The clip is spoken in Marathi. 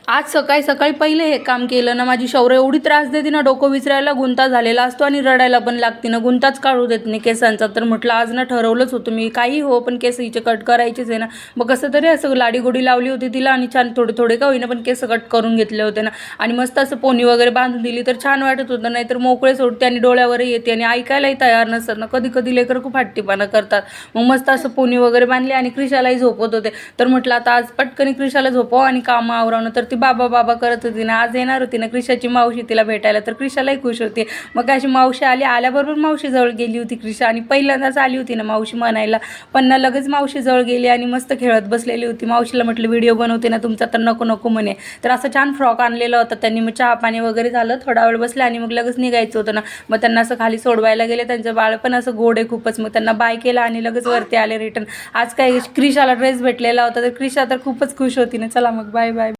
आज सकाळी सकाळी पहिले हे काम केलं ना, माझी शौर्य एवढी त्रास देते ना, डोकं विचारायला गुंता झालेला असतो आणि रडायला पण लागते ना, गुंताच काढू देत नाही केसांचा. तर म्हटलं आज ना ठरवलंच होतं मी, काही हो पण केस हिचे कट करायचेच आहे ना. मग कसं तरी असं लाडीगोडी लावली होती तिला आणि छान थोडे थोडे का होईना पण केस कट करून घेतले होते ना. आणि मस्त असं पोनी वगैरे बांधून दिली तर छान वाटत होतं, नाहीतर मोकळे सोडते आणि डोळ्यावरही येते आणि ऐकायलाही तयार नसतात ना. कधी कधी लेकर खूप हट्टीपणा करतात. मग मस्त असं पोनी वगैरे बांधली आणि क्रिशालाही झोपत होते. तर म्हटलं आता आज पटकन क्रिशाला झोपव आणि काम आवरावं. तर ती बाबा बाबा करत होती ना. आज येणार होती ना क्रिशाची मावशी तिला भेटायला, तर क्रिशालाही खुश होती. मग अशी मावशी आली, आल्याबरोबर मावशीजवळ गेली होती क्रिशा आणि पहिल्यांदाच आली होती ना मावशी म्हणायला. पण ना लगेच मावशीजवळ गेली आणि मस्त खेळत बसलेली होती. मावशीला म्हटलं व्हिडिओ बनवते ना तुमचा, तर नको नको म्हणे. तर असं छान फ्रॉक आणलेला होता त्यांनी. मग चहा पाणी वगैरे झालं, थोडा वेळ बसले आणि मग लगेच निघायचं होतं ना. मग त्यांना असं खाली सोडवायला गेले, त्यांचं बाळ पण असं गोड आहे खूपच. मग त्यांना बाय केला आणि लगेच वरती आले रिटर्न. आज काय क्रिशाला ड्रेस भेटलेला होता, तर क्रिशा तर खूपच खुश होती ना. चला मग बाय बाय.